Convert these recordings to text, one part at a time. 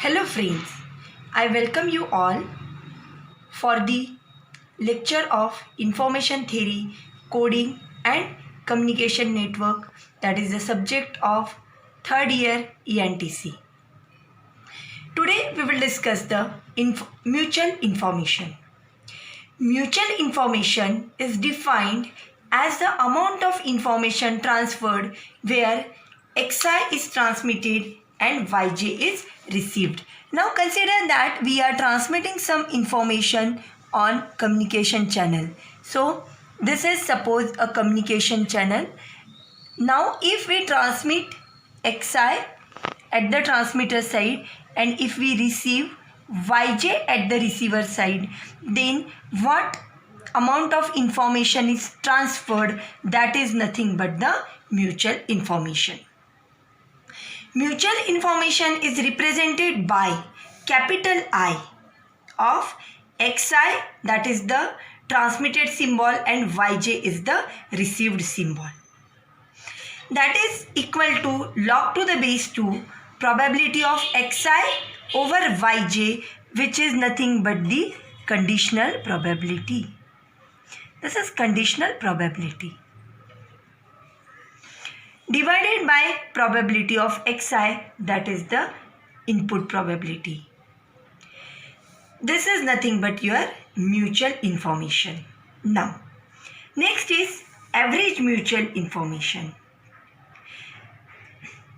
Hello friends, I welcome you all for the lecture of Information Theory, Coding and Communication Network, that is the subject of third year ENTC. Today we will discuss the mutual information. Mutual information is defined as the amount of information transferred where xi is transmitted and yj is received. Now consider that we are transmitting some information on communication channel. So this is suppose a communication channel. Now if we transmit xi at the transmitter side and if we receive yj at the receiver side, then what amount of information is transferred? That is nothing but the mutual information. Mutual information is represented by capital I of xi, that is the transmitted symbol, and yj is the received symbol. That is equal to log to the base 2 probability of xi over yj, which is nothing but the conditional probability. This is conditional probability divided by probability of xi, that is the input probability. This is nothing but your mutual information. Now, next is average mutual information.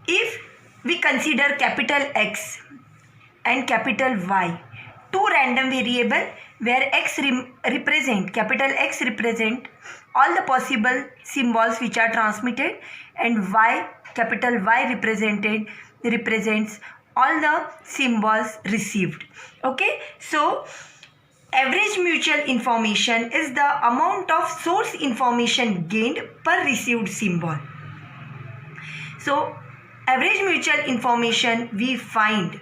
If we consider capital X and capital Y, two random variable where X represent, capital X represent all the possible symbols which are transmitted, and Y, capital Y represents all the symbols received. Okay, so average mutual information is the amount of source information gained per received symbol. So average mutual information we find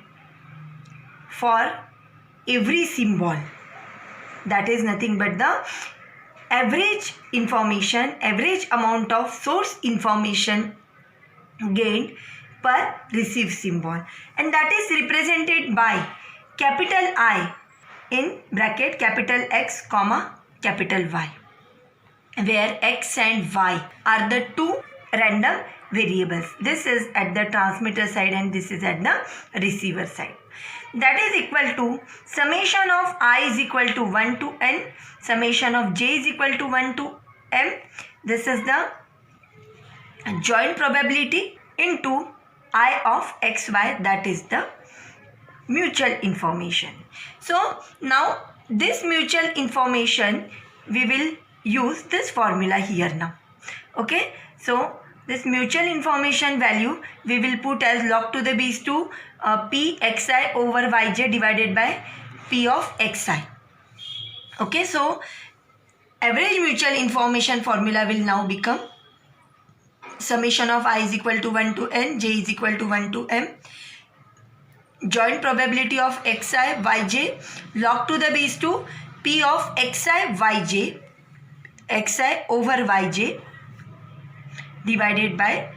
for every symbol, that is nothing but the average information, average amount of source information gained per received symbol, and that is represented by capital I in bracket capital X comma capital Y, where X and Y are the two random variables. This is at the transmitter side and this is at the receiver side. That is equal to summation of I is equal to 1 to n, summation of j is equal to 1 to m. This is the joint probability into I of xy, that is the mutual information. So now this mutual information we will use this formula here now. Okay, so this mutual information value we will put as log to the base 2 p xi over yj divided by p of xi. Okay, so average mutual information formula will now become summation of I is equal to 1 to n, j is equal to 1 to m, joint probability of xi yj log to the base 2 p of xi yj, xi over yj divided by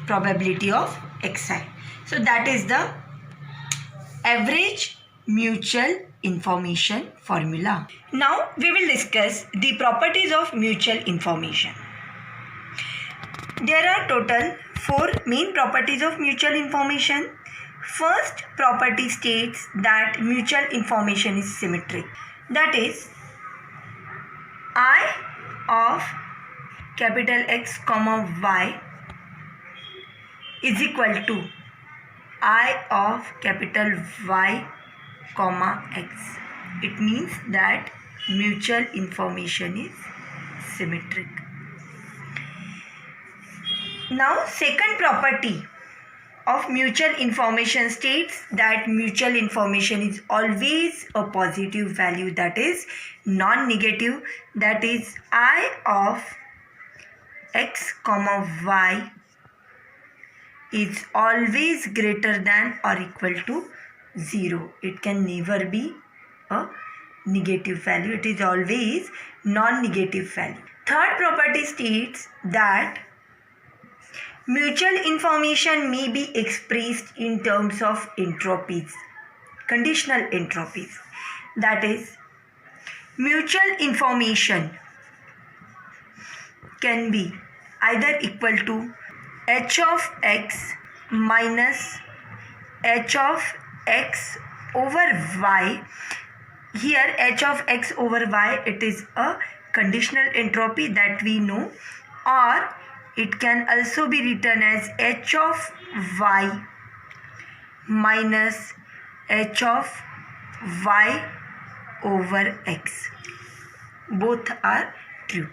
probability of xi. So that is the average mutual information formula. Now we will discuss the properties of mutual information. There are total 4 main properties of mutual information. First property states that mutual information is symmetric. That is, I of capital X comma Y is equal to I of capital Y comma X. It means that mutual information is symmetric. Now second property of mutual information states that mutual information is always a positive value, that is non-negative. That is, I of x comma y is always greater than or equal to 0. It can never be a negative value. It is always non-negative value. Third property states that Mutual information may be expressed in terms of entropies, conditional entropies. That is, mutual information can be either equal to h of x minus h of x over y. Here h of x over y, it is a conditional entropy that we know, or it can also be written as h of y minus h of y over x. Both are true.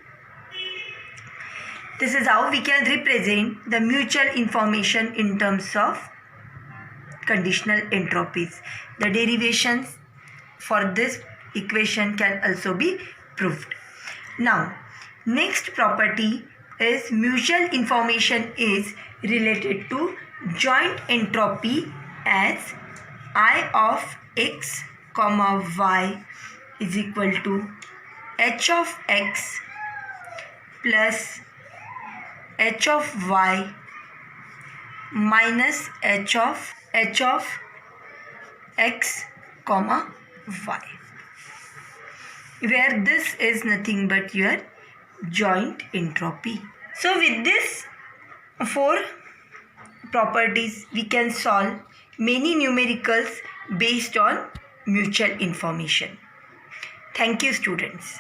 This is how we can represent the mutual information in terms of conditional entropies. The derivations for this equation can also be proved. Now, next property is mutual information is related to joint entropy as I of x comma y is equal to h of x plus h of y minus h of x comma y, where this is nothing but your joint entropy. So with this 4 properties, we can solve many numericals based on mutual information. Thank you, students.